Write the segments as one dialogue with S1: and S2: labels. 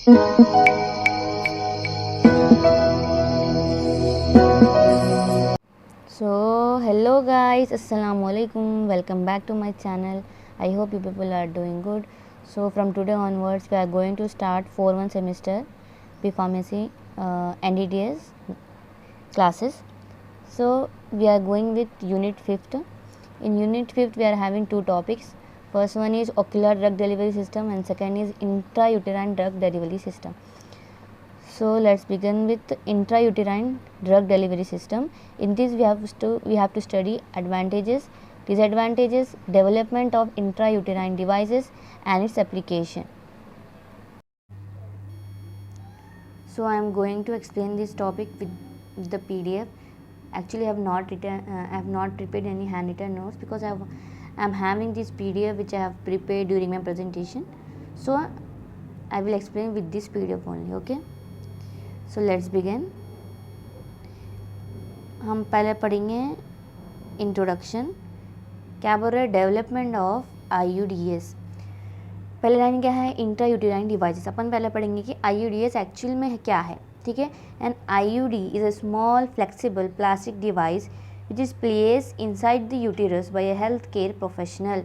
S1: So hello guys, assalamualaikum, welcome back to my channel. I hope you people are doing good. So from today onwards we are going to start 4-1 semester B Pharmacy NDDS classes. So we are going with unit 5th. In unit 5th we are having two topics. First one is ocular drug delivery system and second is intrauterine drug delivery system. So let's begin with intrauterine drug delivery system. In this we have to study advantages, disadvantages, development of intrauterine devices and its application. So I am going to explain this topic with the PDF. Actually I have not prepared any handwritten notes because I am having this PDF which I have prepared during my presentation. So I will explain with this PDF only. Okay. So let's begin. हम पहले पढ़ेंगे introduction. क्या बोल रहे हैं? Development of IUDs. पहले line क्या है? Intrauterine devices. अपन पहले पढ़ेंगे कि IUDs एक्चुअल में क्या है. ठीक है. And IUD is a small flexible plastic device which is placed inside the uterus by a health care professional.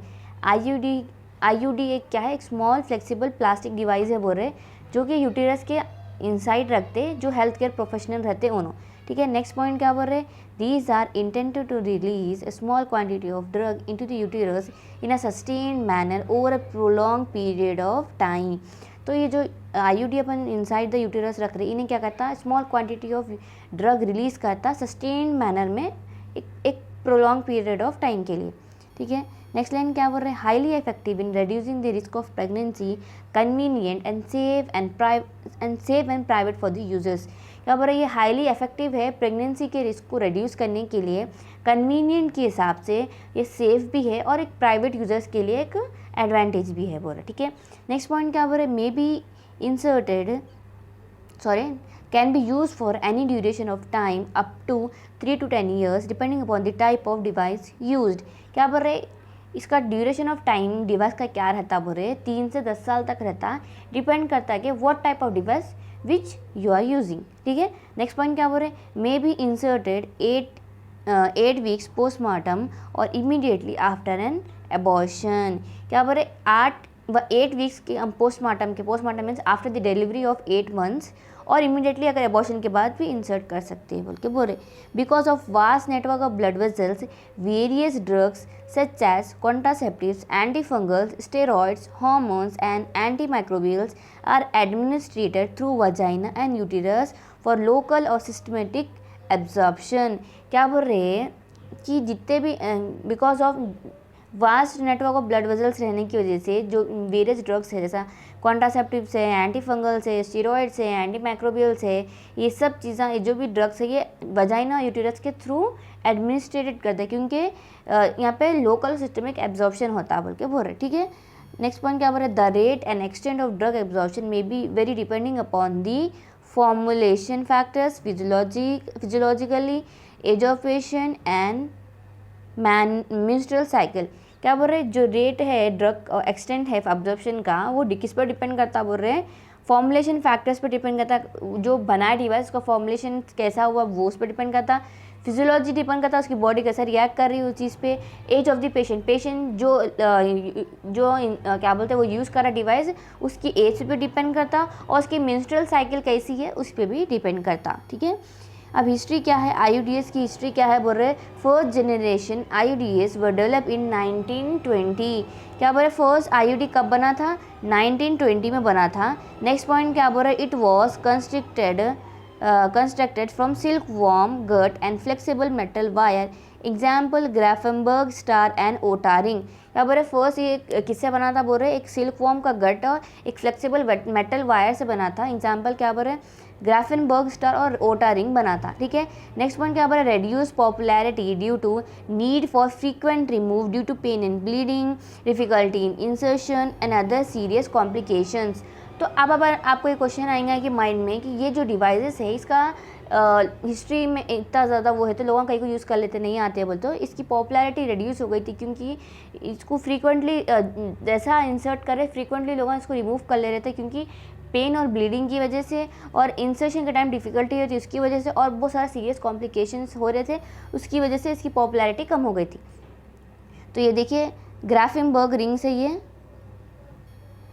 S1: IUD एक क्या है? एक स्मॉल फ्लेक्सिबल प्लास्टिक डिवाइस है बोल रहे, जो कि यूटेरस के इनसाइड रखते जो हेल्थ केयर प्रोफेशनल रहते उन्हों. ठीक है. नेक्स्ट पॉइंट क्या बोल रहे? These are intended to release a small quantity of drug into the uterus in a sustained manner over a prolong period of time. तो ये जो IUD अपन इनसाइड द यूटेरस रख रहे, इन्हें क्या करता है? Small quantity of drug release करता सस्टेन्ड मैनर में एक प्रोलॉन्ग पीरियड ऑफ टाइम के लिए. ठीक है. नेक्स्ट लाइन क्या बोल रहे हैं? Highly effective in reducing the risk of pregnancy, convenient and safe and private for the users. क्या बोल रहे हैं? ये हाईली इफेक्टिव है प्रेगनेंसी के रिस्क को रिड्यूस करने के लिए, कन्वीनियंट के हिसाब से ये सेफ भी है और एक प्राइवेट यूजर्स के लिए एक एडवांटेज भी है बोल रहे. ठीक है. नेक्स्ट पॉइंट क्या बोल रहे? May B can be used for any duration of time up to 3 to 10 years depending upon the type of device used. क्या बोल रहे? इसका ड्यूरेशन ऑफ टाइम डिवाइस का क्या रहता बोल रहे? 3 से 10 साल तक रहता. डिपेंड करता है कि what type of device which you are using. ठीक है. नेक्स्ट पॉइंट क्या बोल रहे? May be inserted 8 weeks postmortem और इमीडिएटली आफ्टर एन एबॉर्शन. क्या बोल रहे? 8 वीक्स के postmortem means after the delivery of 8 months और इमीडिएटली अगर एबॉर्शन के बाद भी इंसर्ट कर सकते हैं बोल रहे. Because of vast network of blood vessels, various drugs such as contraceptives, antifungals, steroids, hormones and antimicrobials are administered through vagina and uterus for local और सिस्टमेटिक एब्जॉर्प्शन. क्या बोल रहे हैं कि जितने भी because of vast network of blood vessels रहने की वजह से जो वेरियस ड्रग्स है, जैसा कॉन्ट्रासेप्टिव्स है, एंटीफंगल्स है, स्टीरॉइड्स है, एंटीमाइक्रोबियल्स है, ये सब चीज़ें, ये जो भी ड्रग्स है ये वजाइना यूटेरस के थ्रू एडमिनिस्ट्रेटेड करते हैं, क्योंकि यहाँ पे लोकल सिस्टमिक एब्जॉर्प्शन होता है बोल रहे. ठीक है. नेक्स्ट पॉइंट क्या बोल रहे? The rate and extent of drug absorption may be very depending upon the formulation factors, physiologically, age of patient and menstrual cycle. क्या बोल रहे? जो रेट है ड्रग एक्सटेंट है एब्जॉर्प्शन का, वो किस पर डिपेंड करता बोल रहे हैं? फॉर्मुलेशन फैक्टर्स पर डिपेंड करता. जो बनाए डिवाइस का फॉर्मुलेशन कैसा हुआ वो उस पर डिपेंड करता. फिजियोलॉजी डिपेंड करता है उसकी बॉडी कैसा रिएक्ट कर रही है उस चीज़ पे. एज ऑफ द पेशेंट जो क्या बोलते हैं वो यूज़ कर रहा डिवाइस, उसकी एज पे डिपेंड करता और उसकी मेंस्ट्रुअल साइकिल कैसी है उस पर भी डिपेंड करता. ठीक है. अब हिस्ट्री क्या है? IUDs की हिस्ट्री क्या है बोल रहे? First generation IUDs were develop in 1920. क्या बोल रहे? फर्स्ट IUD कब बना था? 1920 में बना था. नेक्स्ट पॉइंट क्या बोल रहे? It was constructed from silkworm gut and flexible metal wire. Example Grafenberg, star and Ota ring. क्या बोल रहे? फर्स्ट ये किससे बना था बोल रहे? एक सिल्कवॉर्म का गट और एक फ्लेक्सिबल मेटल वायर से बना था. एग्जाम्पल क्या बोल रहे? ग्राफेनबर्ग, स्टार और ओटारिंग बना था. ठीक है. नेक्स्ट पॉइंट क्या बोल रहे? Reduce popularity due to need for frequent remove due to pain and bleeding, difficulty in insertion and other serious complications. तो अब आपको एक क्वेश्चन आएगा कि माइंड में कि ये जो डिवाइसेस है इसका हिस्ट्री में इतना ज़्यादा वो है तो लोगों कहीं को यूज़ कर लेते नहीं आते बोल, तो इसकी पॉपुलैरिटी रिड्यूस हो गई थी क्योंकि इसको फ्रीक्वेंटली जैसा इंसर्ट करे फ्रीक्वेंटली लोग इसको रिमूव कर ले रहे थे, क्योंकि पेन और ब्लीडिंग की वजह से और इंसर्शन के टाइम डिफ़िकल्टी होती है उसकी वजह से और बहुत सारा सीरियस कॉम्प्लिकेशंस हो रहे थे, उसकी वजह से इसकी पॉपुलैरिटी कम हो गई थी। तो ये देखिए ग्राफेनबर्ग रिंग से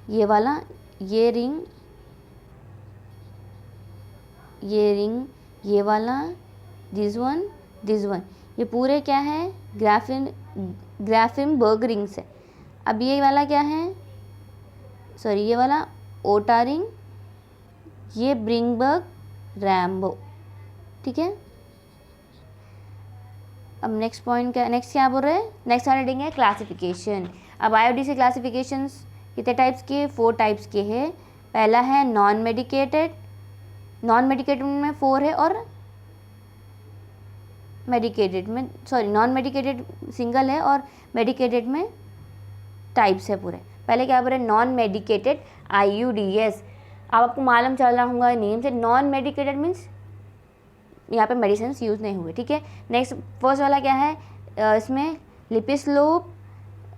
S1: ये वाला, ये रिंग, ये वाला, दिस वन, ये पूरे क्या है ग्राफेनबर्ग रिंग से। अब ये वाला क्या है, सॉरी ये वाला ओटा रिंग, ये ब्रिंगबर्ग रैम्बो, ठीक है। अब नेक्स्ट पॉइंट क्या बोल रहे हैं, नेक्स्ट हेडिंग है क्लासिफिकेशन। अब आईओडी से क्लासिफिकेशंस कितने टाइप्स के, 4 टाइप्स के हैं। पहला है नॉन मेडिकेटेड में 4 है और मेडिकेटेड में, सॉरी नॉन मेडिकेटेड सिंगल है और मेडिकेटेड में टाइप्स है पूरे। पहले क्या बोल रहे हैं, नॉन मेडिकेटेड IUDs। अब आपको मालूम चल रहा होगा नेम से, नॉन मेडिकेटेड मीन्स यहाँ पे मेडिसिन यूज़ नहीं हुए, ठीक है। नेक्स्ट फर्स्ट वाला क्या है, इसमें लिपिस्लोप,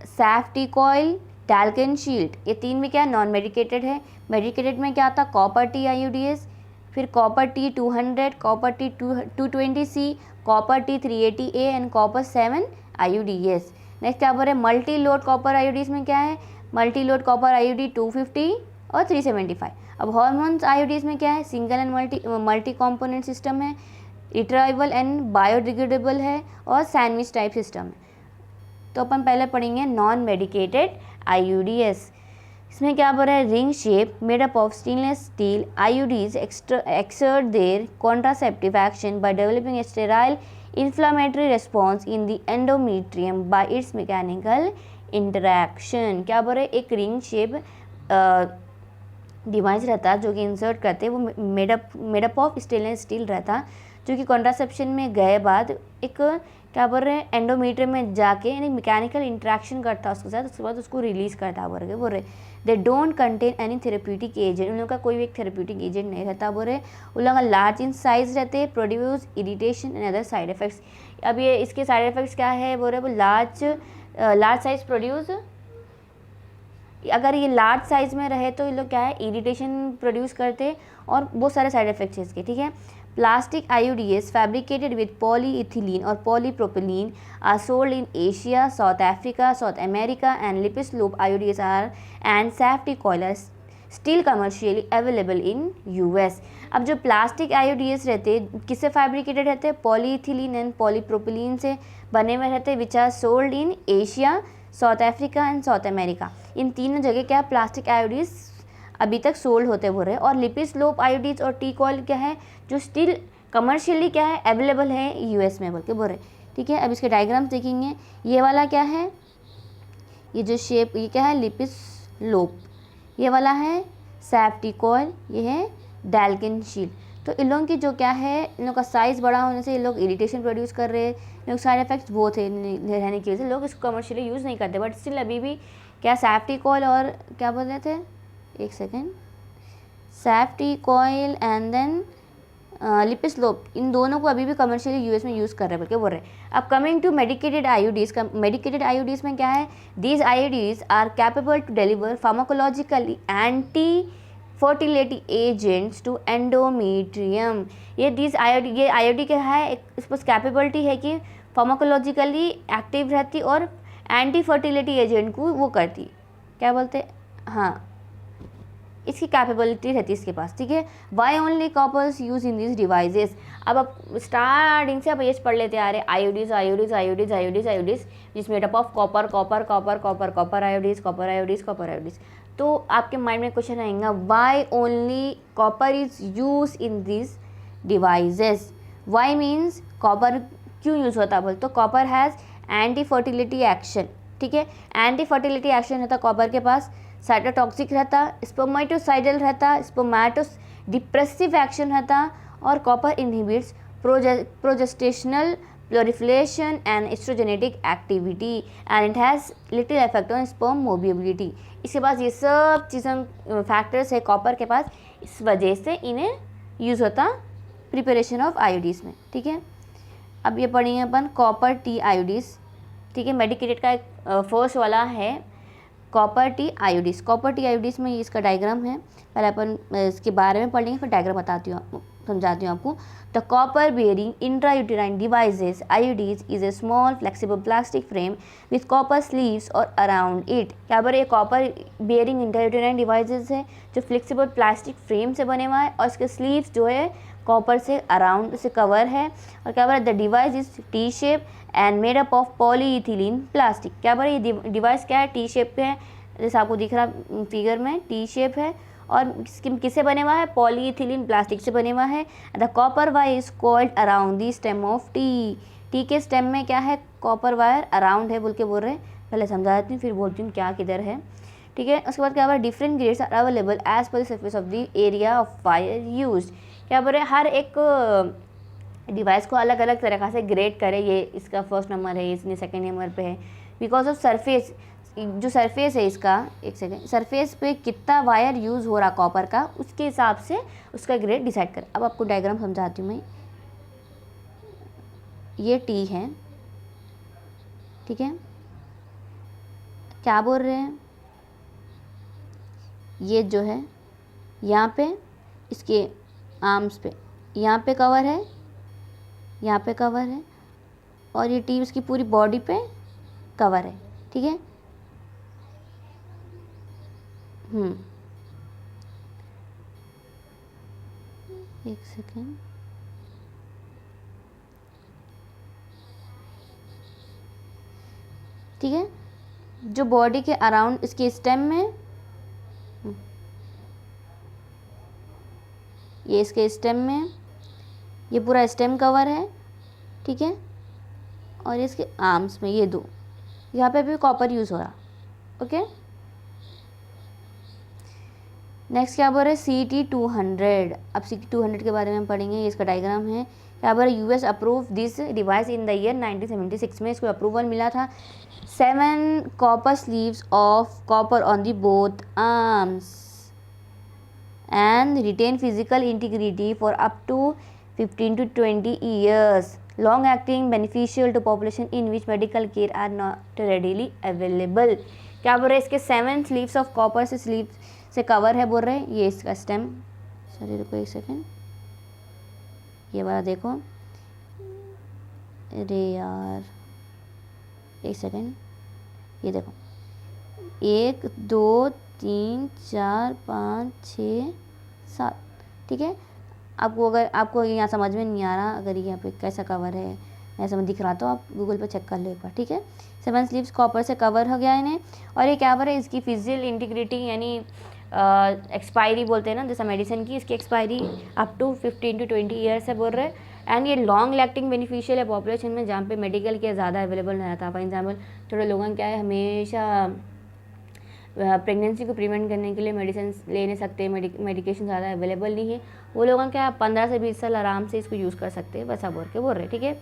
S1: सैफ्टिकॉइल, टैल्केनशील्ड, ये 3 में क्या नॉन मेडिकेटेड है। मेडिकेटेड में क्या आता, कॉपर टी IUDs, फिर copper T 200, copper T 220C, copper T 380A and copper 7 IUDs। Next क्या बोल रहे हैं, मल्टी लोड कॉपर IUDs में क्या है, मल्टी लोड कॉपर IUD 250 और 375। अब हॉर्मोन्स IUDs में क्या है, single and multi component system है, रिट्राइबल एंड बायोडिग्रेडेबल है और सैंडविच टाइप सिस्टम है। तो अपन पहले पढ़ेंगे नॉन मेडिकेटेड IUDs। इसमें क्या बोल रहा है, ring shape made up of stainless steel IUDs exert their contraceptive action by developing a sterile inflammatory response in the endometrium by its mechanical interaction। क्या बोल रहे, एक रिंग शेप डिवाइस रहता है जो कि इंसर्ट करते हैं, वो मेडअप ऑफ स्टेनलेस स्टील रहता है, जो कि कॉन्ट्रासेप्शन में गए बाद एक क्या बोल रहे हैं एंडोमीट्रियम में जाके यानी मैकेनिकल इंट्रैक्शन करता है उसके साथ, उसके बाद उसको रिलीज़ करता है। बोल रहे they don't contain any therapeutic agent, उन लोगों का कोई भी एक थेरेप्यूटिक एजेंट नहीं रहता। बोल रहे उन लोगों का लार्ज इन साइज रहते हैं, produce irritation and other side effects. अब ये इसके साइड इफेक्ट्स क्या है, बोल रहे वो लार्ज साइज प्रोड्यूस, अगर ये लार्ज साइज में रहे तो ये लोग क्या है इरिटेशन प्रोड्यूस करते और बहुत सारे साइड इफेक्ट्स हैं इसके, ठीक है। Plastic IUDs fabricated with polyethylene or polypropylene are sold in Asia, South Africa, South America, and Lipislope IUDs and safety coil are still commercially available in US। अब जो प्लास्टिक IUDs रहते हैं किससे fabricated रहते हैं, पॉलीइथिलीन एंड पॉलीप्रोपिलीन से बने हुए रहते हैं, which are sold in Asia, South Africa and South America. इन तीनों जगह क्या प्लास्टिक IUDs अभी तक सोल्ड होते बोल रहे हैं। और लिपिस्लोप IUDs और टी कॉइल क्या है जो स्टिल कमर्शियली क्या है अवेलेबल है US में बोल रहे, ठीक है। अब इसके डायग्राम्स देखेंगे, ये वाला क्या है, ये जो शेप ये क्या है लिपिस्लोप, ये वाला है सैफ्टिकॉइल, ये है टैल्केनशील्ड। तो इन लोगों की जो क्या है, इन लोगों का साइज़ बड़ा होने से ये लोग इरिटेशन प्रोड्यूस कर रहे हैं, इन लोग साइड इफेक्ट्स बहुत है रहने की वजह से लोग इसको कमर्शियली यूज़ नहीं करते, बट स्टिल अभी भी क्या सैफ्टिकॉइल और क्या बोल रहे थे, एक सेकेंड, सैफ्टिकॉइल एंड देन लिपिस्लोप, इन दोनों को अभी भी कमर्शियली US में यूज़ कर रहे हैं बोल रहे हैं। अब कमिंग टू मेडिकेटेड IUDs का, मेडिकेटेड IUDs में क्या है, these IUDs are capable to deliver pharmacologically anti fertility agents to endometrium. ये IUD क्या है, इस पर कैपेबिलिटी है कि फार्माकोलॉजिकली एक्टिव रहती और एंटी फर्टिलिटी एजेंट को वो करती, क्या बोलते, हाँ इसकी कैपेबिलिटी रहती है इसके पास, ठीक है। Why only coppers use in this devices. अब आप स्टार्टिंग से आप ये पढ़ लेते आ रहे IUDs जिस मेडअप ऑफ कॉपर IUDs। तो आपके माइंड में क्वेश्चन आएगा, why only copper is use in this devices. Why means copper क्यों यूज़ होता है बोल, तो copper has anti fertility action, ठीक है। एंटी फर्टिलिटी एक्शन रहता कॉपर के पास, साइटोटॉक्सिक रहता, स्पर्मेटोसाइडल रहता, स्पर्मेटोस डिप्रेसिव एक्शन रहता, और copper inhibits progestational proliferation and estrogenic activity and it has little effect on sperm mobility। इसके पास ये सब चीज़ें फैक्टर्स है कॉपर के पास, इस वजह से इन्हें यूज़ होता प्रिपरेशन ऑफ IUDs में, ठीक है। अब ये पढ़ेंगे अपन कॉपर टी IUDs, ठीक है। मेडिकेटेड का एक फर्स्ट वाला है कॉपर टी आयोडीज। कॉपर टी आयोडीज में ये इसका डायग्राम है, पहले अपन इसके बारे में पढ़ लेंगे, फिर डायग्राम बताती हूँ, समझाती हूँ आपको। The copper bearing intrauterine devices आयोडीज is a small flexible plastic frame with copper sleeves और अराउंड इट। क्या बोल रहे हैं, कॉपर बेयरिंग इंट्रायूटेराइन डिवाइसेस है जो फ्लेक्सिबल प्लास्टिक फ्रेम से बने हुआ है और इसके स्लीव्स जो है कॉपर से अराउंड से कवर है। और क्या बोल रहा है, the device is T shape and made up of polyethylene plastic. क्या बोल रहे हैं, ये डिवाइस क्या है, टी शेप है, जैसे आपको दिख रहा फिगर में टी शेप है और किससे बने हुआ है, पॉलीइथिलीन प्लास्टिक से बने हुआ है। The copper wire is called around the stem of T. T के स्टेम में क्या है, कॉपर वायर अराउंड है बोल के बोल रहे हैं, पहले समझा देती हूँ फिर बोलती हूँ क्या किधर है, ठीक है। उसके बाद क्या बोल रहा है, different grades are available as per the surface of the area of wire use. क्या बोल रहे हैं, हर एक डिवाइस को अलग अलग तरीक़ा से ग्रेड करे, ये इसका फर्स्ट नंबर है, इसने सेकंड नंबर पे है, बिकॉज ऑफ सरफेस, जो सरफेस है इसका, एक सेकेंड, सरफेस पे कितना वायर यूज़ हो रहा कॉपर का, उसके हिसाब से उसका ग्रेड डिसाइड कर। अब आपको डायग्राम समझाती हूँ मैं। ये टी है, ठीक है, क्या बोल रहे हैं, ये जो है यहाँ पे इसके आर्म्स पे यहाँ पे कवर है, यहाँ पे कवर है, और ये टी उसकी पूरी बॉडी पे कवर है, ठीक है। एक सेकेंड, ठीक है, जो बॉडी के अराउंड इसके स्टेम में, ये इसके स्टेम में, ये पूरा स्टेम कवर है, ठीक है, और इसके आर्म्स में ये दो, यहाँ पे भी कॉपर यूज़ हो रहा, ओके। नेक्स्ट क्या बोल रहे हैं, CT200। अब CT200 के बारे में हम पढ़ेंगे, ये इसका डायग्राम है। क्या बोल रहे हैं, US approve this device in the year 1976 में इसको अप्रूवल मिला था। 7 copper sleeves of copper on the both arms and retain physical integrity for up to 15 to 20 years. Long acting, beneficial to population in which medical care are not readily available. क्या बोल रहे हैं, इसके 7 sleeves of copper से sleeve से cover है बोल रहे हैं। ये इसका स्टेम, सॉरी रुको एक सेकेंड, ये वाला देखो, अरे यार एक सेकेंड, ये देखो 1 2 3 4 5 6 7, ठीक है। आपको अगर आपको यहाँ समझ में नहीं आ रहा, अगर यहाँ पे कैसा कवर है ऐसा में दिख रहा तो आप गूगल पर चेक कर लो एक बार, ठीक है। 7 स्लीव्स कॉपर से कवर हो गया इन्हें। और ये क्या बोल रहा है, इसकी फिजिकल इंटीग्रिटी यानी एक्सपायरी बोलते हैं ना जैसा मेडिसिन की, इसकी expiry up to 15 to 20 years है बोल रहे हैं। एंड ये लॉन्ग लैक्टिंग बेनिफिशियल है पॉपुलेशन में जहाँ पे मेडिकल केयर ज़्यादा अवेलेबल नहीं रहता। फॉर एग्जाम्पल थोड़े लोगों का क्या है, हमेशा प्रेगनेंसी को प्रिवेंट करने के लिए मेडिसिन ले नहीं सकते, मेडिकेशन ज़्यादा अवेलेबल नहीं है, वो लोगों क्या 15 से 20 साल आराम से इसको यूज़ कर सकते हैं, वैसा बोल रहे, ठीक है।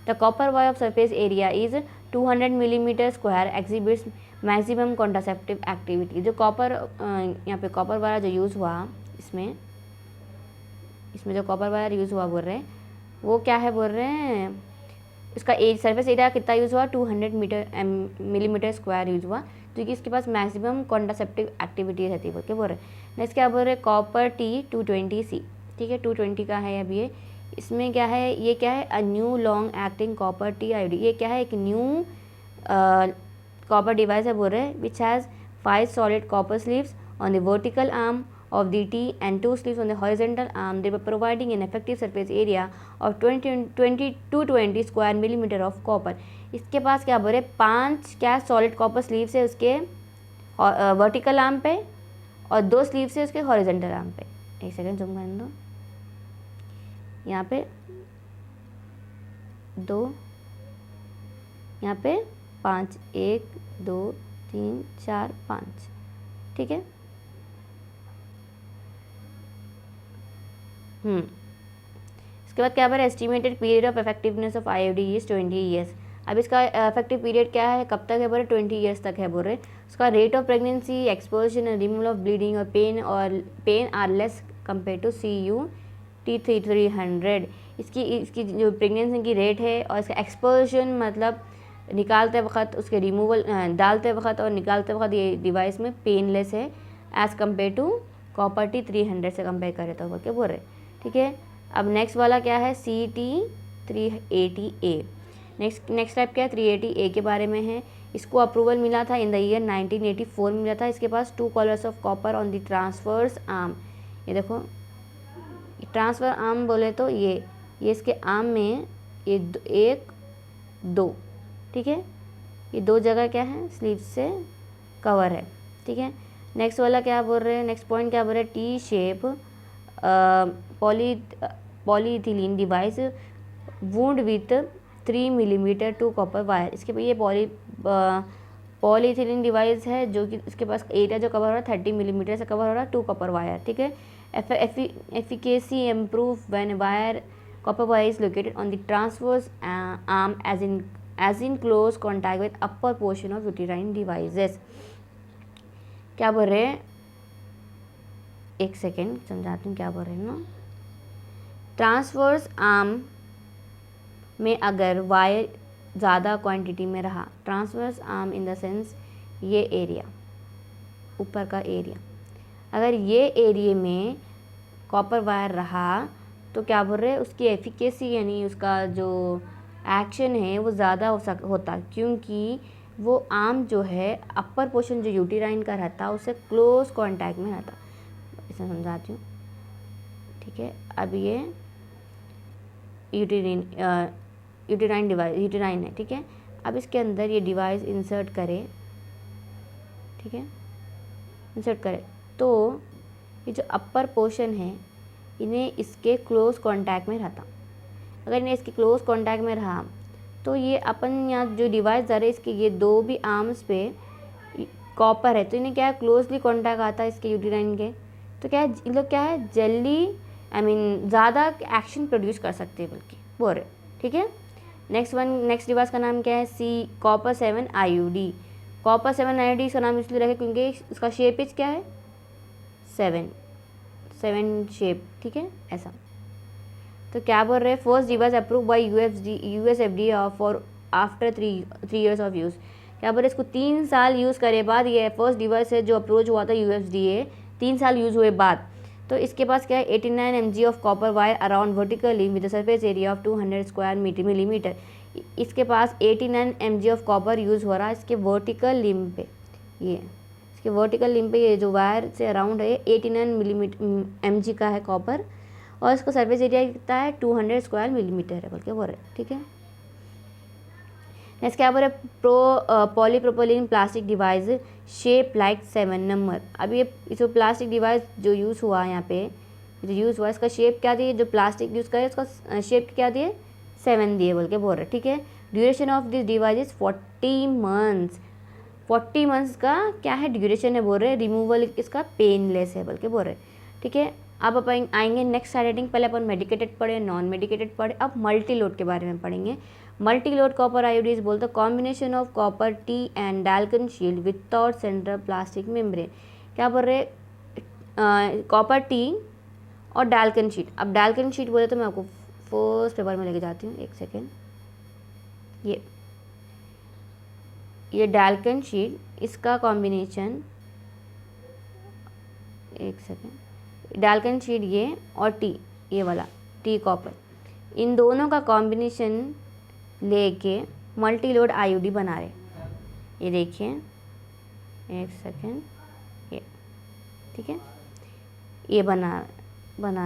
S1: The copper wire of surface area is 200 millimetre square exhibits maximum contraceptive activity. जो कॉपर यहाँ पे कॉपर वायर जो यूज़ हुआ इसमें जो कॉपर वायर यूज़ हुआ बोल रहे हैं, वो क्या है बोल रहे हैं, इसका सरफेस एरिया कितना यूज़ हुआ, 200 मिलीमीटर स्क्वायर यूज़ हुआ, जो कि इसके पास मैक्सिमम कॉन्ट्रासेप्टिव एक्टिविटी रहती है बोल रहे हैं। नेक्स्ट क्या बोल रहे हैं, कॉपर T220C, ठीक है, 220 का है अब ये। इसमें क्या है, ये क्या है, a new long acting copper T IUD. ये क्या है, एक न्यू कॉपर डिवाइस है बोल रहे हैं, which has 5 solid copper sleeves on the vertical arm of the T and 2 sleeves on the horizontal arm, thereby providing an effective surface area of 20 square millimeter of copper. इसके पास क्या बोल रहे, 5 क्या solid copper sleeves है उसके vertical arm पे और 2 sleeves है उसके हॉरिजॉन्टल आर्म पे। एक सेकंड जूम करने दो, यहाँ पे 2, यहाँ पे 5, 1 2 3 4 5, ठीक है। इसके बाद क्या बोल रहा है, estimated period of effectiveness of IOD is 20 years. अब इसका इफेक्टिव पीरियड क्या है, कब तक है बोल रहे, 20 ईयर्स तक है बोल रहे। उसका rate of pregnancy, expulsion and removal of bleeding और pain are less compare to CU-T300। इसकी जो प्रेगनेंसी की रेट है और इसका एक्सपोजर मतलब निकालते वक्त उसके रिमूवल डालते वक्त और निकालते वक्त ये डिवाइस में पेनलेस है as compare to copper T 300 से कंपेयर करें तो बोल के बोल रहे, ठीक है। अब नेक्स्ट वाला क्या है, CT380A। नेक्स्ट टाइप क्या है, 380A के बारे में है। इसको अप्रूवल मिला था इन द ईयर 1984 में मिला था। इसके पास 2 collars of copper on the transverse arm. ये देखो ट्रांसफर आर्म बोले तो ये इसके आर्म में ये 1 2, ठीक है, ये 2 जगह क्या है स्लीव से कवर है, ठीक है। नेक्स्ट वाला क्या बोल रहे हैं, नेक्स्ट पॉइंट क्या बोल रहे हैं, T shape polyethylene device wound with 3 millimetre two copper wire. इसके ये पॉलीइथिलीन डिवाइस है जो कि इसके पास एरिया जो कवर हो रहा है 30 मिलीमीटर से कवर हो रहा है, 2 कॉपर वायर, ठीक है। Efficacy improve when wire copper wire is located on the transverse arm as in close contact with upper portion of uterine devices। क्या बोल रहे हैं, एक सेकेंड समझाती हूँ क्या बोल रहे हैं ना। ट्रांसवर्स आर्म में अगर वायर ज़्यादा क्वांटिटी में रहा, transverse arm in the sense ये एरिया ऊपर का एरिया, अगर ये एरिया में कॉपर वायर रहा तो क्या बोल रहे हैं, उसकी एफिकेसी यानी उसका जो एक्शन है वो ज़्यादा होता, क्योंकि वो आर्म जो है अपर पोर्शन जो यूटेराइन का रहता है उससे क्लोज कांटेक्ट में रहता। इसे समझाती हूँ, ठीक है। अब ये यूटेराइन डिवाइस यूटेराइन है, ठीक है। अब इसके अंदर ये डिवाइस इंसर्ट करें, ठीक है, इंसर्ट करें तो ये जो अपर पोर्शन है इन्हें इसके क्लोज कांटेक्ट में रहता। अगर इन्हें इसके क्लोज कांटेक्ट में रहा तो ये अपन यहाँ जो डिवाइस जा रहे इसके ये 2 भी आर्म्स पे कॉपर है तो इन्हें क्या है क्लोजली कांटेक्ट आता है इसके यूटेराइन के, तो क्या है इन लोग क्या है जल्दी ज़्यादा एक्शन प्रोड्यूस कर सकते हैं बल्कि बोल रहे, ठीक है। नेक्स्ट डिवाइस का नाम क्या है, कॉपर 7 IUD। कॉपर 7 IUD इसका नाम इसलिए रखे क्योंकि इसका शेप क्या है 7 शेप, ठीक है ऐसा। तो क्या बोल रहे हैं, first device approve by US FDA for after 3 years of use. क्या बोल रहे हैं, इसको 3 साल यूज़ करे बाद ये फर्स्ट डिवाइस है जो अप्रोच हुआ था USDA 3 साल यूज़ हुए बाद। तो इसके पास क्या है 89 mg of copper wire around vertically with surface area of 200 square millimetre. इसके पास 89 mg ऑफ कॉपर यूज़ हो रहा है इसके वर्टिकल लिम्ब पे, ये इसके वर्टिकल लिम्ब पे ये जो वायर से अराउंड है 89 mg का है कॉपर और इसका सरफेस एरिया कितना है 200 स्क्वायर मिलीमीटर है बोल के बोल रहे, ठीक है। नेक्स्ट क्या बोल रहे, polypropylene plastic device shape like 7 number. अब ये जो प्लास्टिक डिवाइस जो यूज़ हुआ यहाँ पे जो यूज़ हुआ इसका शेप क्या दिए, जो प्लास्टिक यूज़ करे उसका शेप क्या दिए 7 दिए बोल के बोल रहे, ठीक है। Duration of this device is 40 months. 40 months का क्या है ड्यूरेशन है बोल रहे, रिमूवल इसका पेनलेस है बोल के बोल रहे, ठीक है। अब अपन आएंगे नेक्स्ट हेडिंग, पहले अपन मेडिकेटेड पढ़े, नॉन मेडिकेटेड पढ़े, अब मल्टी लोड के बारे में पढ़ेंगे। मल्टी लोड कॉपर आयोडीज बोलते combination of copper T and Dalkon shield without central plastic membrane. क्या बोल रहे, कॉपर टी और डाल्कन शीट। अब डाल्कन शीट बोले तो मैं आपको फर्स्ट पेपर में लेके जाती हूँ, एक सेकेंड। ये डाल्कन शीट इसका कॉम्बिनेशन, एक सेकेंड, डाल्कन शीट ये और टी ये वाला टी कॉपर, इन दोनों का कॉम्बिनेशन लेके मल्टी लोड आईओडी बना रहे। ये देखिए एक सेकेंड, ये ठीक है, ये बना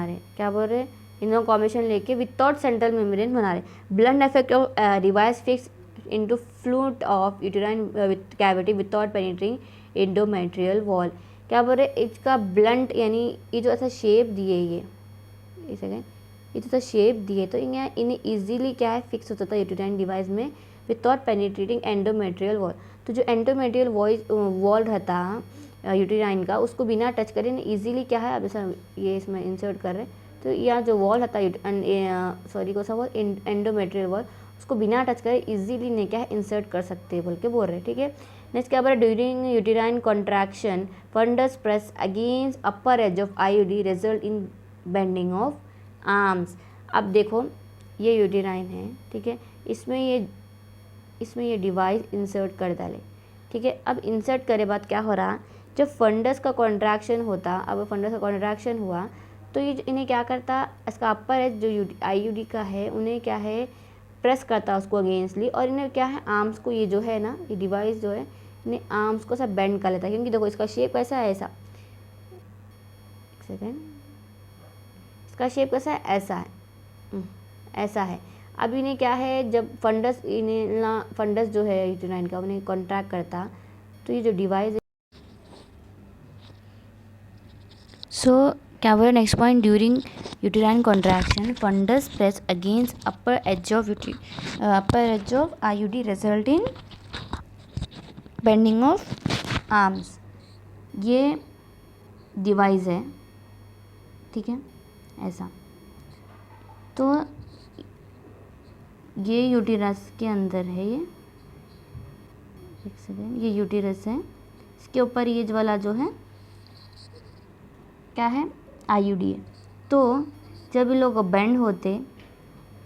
S1: रहे क्या बोल रहे, इन दोनों कॉम्बिनेशन लेके विदाउट सेंट्रल मेम्ब्रेन बना रहे। Blunt effect of device fix into flute of uterine with cavity without penetrating endometrial wall. क्या बोल रहे, इसका ब्लंट यानी ये जो ऐसा शेप दिए, ये सेकेंड, ये जो शेप दिए तो इन्हें इजीली क्या है फिक्स होता था यूटेराइन डिवाइस में विदाउट पेनिट्रेटिंग एंडोमेट्रियल वॉल। तो जो एंडोमेट्रियल वॉल रहता यूटेराइन का उसको बिना टच करे इजीली क्या है, अब ऐसा ये इसमें इंसर्ट कर रहे हैं तो यहाँ जो वॉल रहता है सॉरी कौन सा वॉल, एंडोमेट्रियल वॉल, उसको बिना टच करे इजीली ने क्या है इंसर्ट कर सकते हैं बोल के बोल रहे हैं, ठीक है। नेक्स्ट क्या बोल रहे, during uterine contraction fundus press against upper edge of IOD result in bending of arms. अब देखो ये यूटेराइन है, ठीक है, इसमें ये इसमें ये डिवाइस इंसर्ट कर डाले, ठीक है। अब इंसर्ट करे बाद क्या हो रहा, जब फंडस का कॉन्ट्रैक्शन होता, अब फंडस का कॉन्ट्रैक्शन हुआ तो ये इन्हें क्या करता, इसका अपर एज जो IUD का है उन्हें क्या है प्रेस करता उसको अगेंस्टली, और इन्हें क्या है आर्म्स को, ये जो है ना ये डिवाइस जो है इन्हें आर्म्स को सब बेंड कर लेता है, क्योंकि देखो इसका शेप कैसा है, ऐसा, एक सेकेंड, इसका शेप कैसा है, ऐसा है, ऐसा है। अब इन्हें क्या है, जब फंडस जो है यूटेराइन का उन्हें कॉन्ट्रैक्ट करता, तो ये जो डिवाइस, सो क्या बोला next point, during uterine contraction fundus press against upper edge of IUD result in bending of arms. ये डिवाइस है, ठीक है, ऐसा। तो ये यूटेरस के अंदर है, ये एक सेकेंड, ये यूटेरस है, इसके ऊपर ये वाला जो है क्या है, IUD है। तो जब इन लोग बेंड होते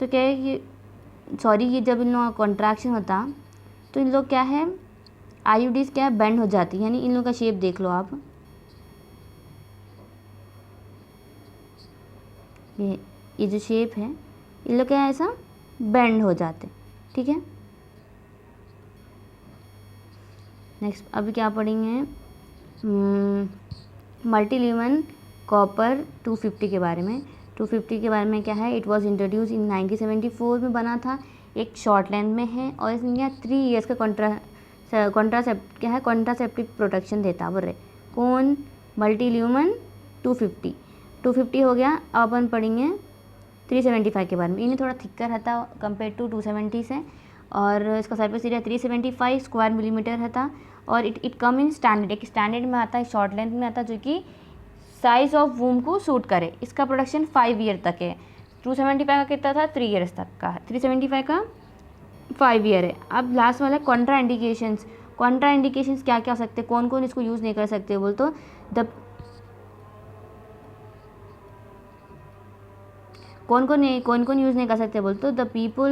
S1: तो क्या है कि सॉरी, ये जब इन लोगों का कॉन्ट्रैक्शन होता तो इन लोग क्या है IUDs क्या है बेंड हो जाती, यानी इन लोगों का शेप देख लो आप, ये जो शेप है इन लोग क्या है ऐसा बेंड हो जाते, ठीक है। नेक्स्ट अभी क्या पढ़ेंगे, मल्टील्यूमन कॉपर 250 के बारे में। 250 के बारे में क्या है, इट वाज इंट्रोड्यूस इन 1974 में बना था, एक शॉर्ट लेंथ में है और इसमें 3 ईयर्स का कॉन्ट्रासेप्टिव प्रोटेक्शन देता, बोल रहे कौन, मल्टील्यूमन 250 हो गया। अब अपन पढ़ेंगे 375 के बारे में, इन्हें थोड़ा थिक्कर रहता कंपेयर टू 270 से, और इसका सरफेस एरिया 375 स्क्वायर मिलीमीटर रहता, और इट कम इन स्टैंडर्ड, एक स्टैंडर्ड में आता है, शॉर्ट लेंथ में आता, जो कि साइज ऑफ वूम को सूट करे। इसका प्रोडक्शन 5 ईयर तक है। 275 का कितना था, 3 ईयर्स तक का है, 375 का 5 ईयर है। अब लास्ट वाला कॉन्ट्रा इंडिकेशंस। कॉन्ट्रा इंडिकेशंस क्या क्या हो सकते हैं, कौन कौन इसको यूज़ नहीं कर सकते बोल तो, कौन कौन यूज़ नहीं कर सकते बोल तो, the people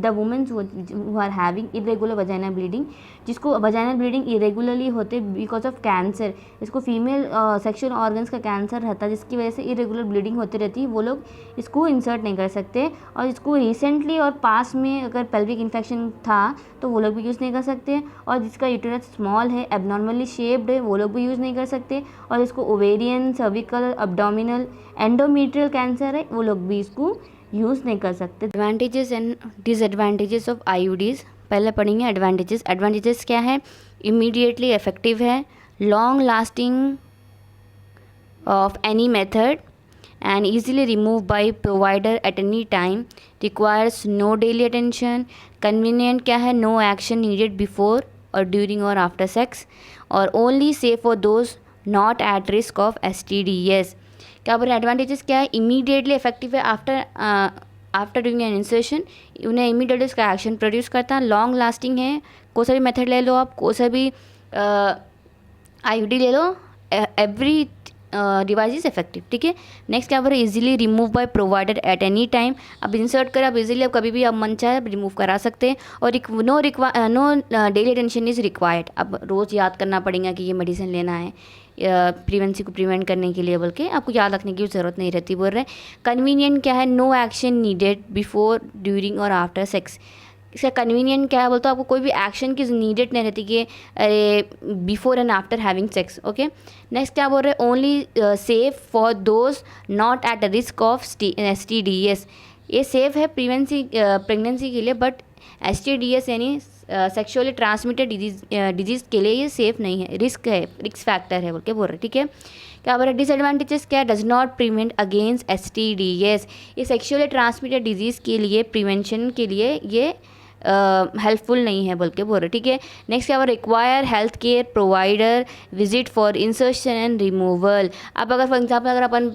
S1: the womens who are having irregular vaginal bleeding, जिसको वजाइनल ब्लीडिंग इरेगुलरली होते बिकॉज ऑफ कैंसर, इसको फीमेल सेक्शुअल ऑर्गन्स का कैंसर रहता है जिसकी वजह से इरेगुलर ब्लीडिंग होती रहती है, वो लोग इसको इंसर्ट नहीं कर सकते। और इसको रिसेंटली और पास में अगर पेल्विक इन्फेक्शन था तो वो लोग भी यूज़ नहीं कर सकते, और जिसका यूटेरस स्मॉल है, एबनॉर्मली शेप्ड है, वो लोग भी यूज़ नहीं कर सकते, और इसको ovarian, cervical, abdominal, endometrial cancer है, वो लोग भी इसको यूज़ नहीं कर सकते। Advantages and disadvantages of IUDs पहले पढ़ेंगे। एडवांटेजेस क्या है, इमीडिएटली इफेक्टिव है, long lasting of any method and easily removed by provider at any time, requires no daily attention, convenient क्या है, no action needed before or during or after sex, और only safe for those not at risk of STDs। क्या बोले advantages क्या है, immediately effective है, after doing an insertion उन्हें immediately उसका एक्शन प्रोड्यूस करता है, लॉन्ग लास्टिंग है, कोई सा भी मेथड ले लो आप, कोई सा भी IUD ले लो, एवरी डिवाइस इज इफेक्टिव, ठीक है। नेक्स्ट क्या बोल रहे, easily remove by provider at any time, अब इंसर्ट कर आप इजीली, अब कभी भी आप मन चाहे रिमूव करा सकते हैं, और no daily attention is required, अब रोज़ याद करना पड़ेगा कि ये मेडिसिन लेना है प्रीवेंसी को प्रिवेंट करने के लिए, बल्कि आपको याद रखने की ज़रूरत नहीं रहती। बोल रहे कन्वीनियंट क्या है, no action needed before, during और आफ्टर सेक्स। इसका कन्वीनियंट क्या है बोलते, आपको कोई भी एक्शन की नीडेड नहीं रहती कि अरे before and after having sex, okay. Next क्या बोल रहे हैं, only safe for those not at risk of STDs, ये सेफ है प्रेगनेंसी के लिए, बट STDs यानी सेक्सुअली ट्रांसमिटेड डिजीज़ के लिए ये सेफ़ नहीं है, रिस्क फैक्टर है बोल के बोल रहे, ठीक है। क्या बोल रहे डिसएडवांटेजेस क्या, does not prevent against STDs, ये सेक्सुअली ट्रांसमिटेड डिजीज़ के लिए प्रिवेंशन के लिए ये हेल्पफुल नहीं है बोल के बोल रहे, ठीक है। नेक्स्ट क्या बोल रहे, require health care provider visit for insertion and removal. अब अगर फॉर एग्जाम्पल अगर अपन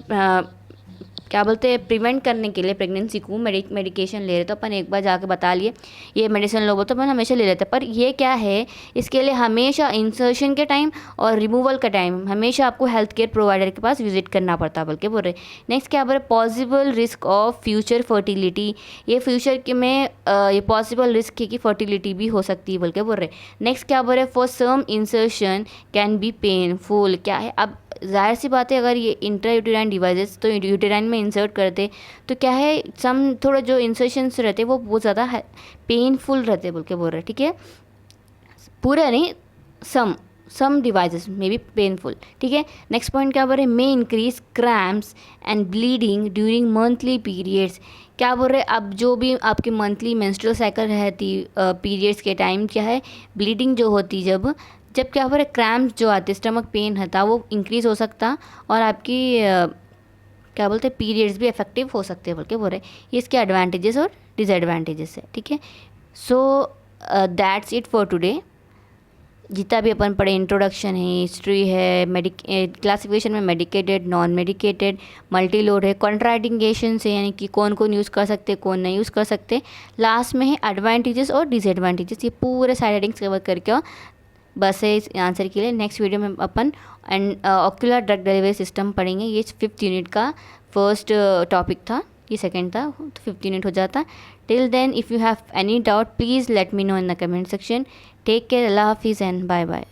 S1: क्या बोलते हैं प्रिवेंट करने के लिए प्रेगनेंसी को मेडिकेशन ले रहे तो अपन एक बार जाके बता लिए ये मेडिसिन लो तो अपन हमेशा ले लेते हैं, पर ये क्या है इसके लिए हमेशा इंसर्शन के टाइम और रिमूवल का टाइम हमेशा आपको हेल्थ केयर प्रोवाइडर के पास विजिट करना पड़ता है बोल के बोल रहे। नेक्स्ट क्या बोल रहे possible risk of future fertility, ये फ्यूचर के में ये पॉसिबल रिस्क है कि फर्टिलिटी भी हो सकती है बोल के बोल रहे। नेक्स्ट क्या बोल रहे for some insertion can be painful, क्या है अब ज़ाहिर सी बात है अगर ये इंट्रा यूटेराइन डिवाइसेस तो यूटेराइन में इंसर्ट करते तो क्या है सम थोड़ा जो इंसर्शंस रहते वो बहुत ज़्यादा पेनफुल रहते बोल के बोल रहे, ठीक है पूरा नहीं सम डिवाइसेस में बी पेनफुल, ठीक है। नेक्स्ट पॉइंट क्या बोल रहे may increase cramps and bleeding during monthly periods, क्या बोल रहे अब जो भी आपकी मंथली मेंस्ट्रुअल साइकिल रहती पीरियड्स के टाइम क्या है ब्लीडिंग जो होती जब क्या बोल रहे क्रैम्प्स जो आते स्टमक पेन रहता वो इंक्रीज़ हो सकता और आपकी क्या बोलते हैं पीरियड्स भी इफेक्टिव हो सकते हैं बोल के बोल रहे। ये इसके एडवांटेजेस और डिसएडवांटेजेस है, ठीक है। So that's it for today. जितना भी अपन पढ़े इंट्रोडक्शन है, हिस्ट्री है, क्लासिफिकेशन में medicated non medicated multi load है, कॉन्ट्राइंडिकेशंस है यानी कि कौन कौन यूज़ कर सकते कौन नहीं यूज़ कर सकते, लास्ट में है एडवांटेजेस और डिसएडवांटेजेस, ये पूरे साइड हेडिंग्स कवर करके बस है इस आंसर के लिए। नेक्स्ट वीडियो में अपन ऑक्यूलर ड्रग डिलीवरी सिस्टम पढ़ेंगे, ये 5th यूनिट का फर्स्ट टॉपिक था, ये सेकंड था तो 5th यूनिट हो जाता। Till then if you have any doubt please let me know in the comment section. Take care, अल्लाह हाफिज़ एंड बाय बाय।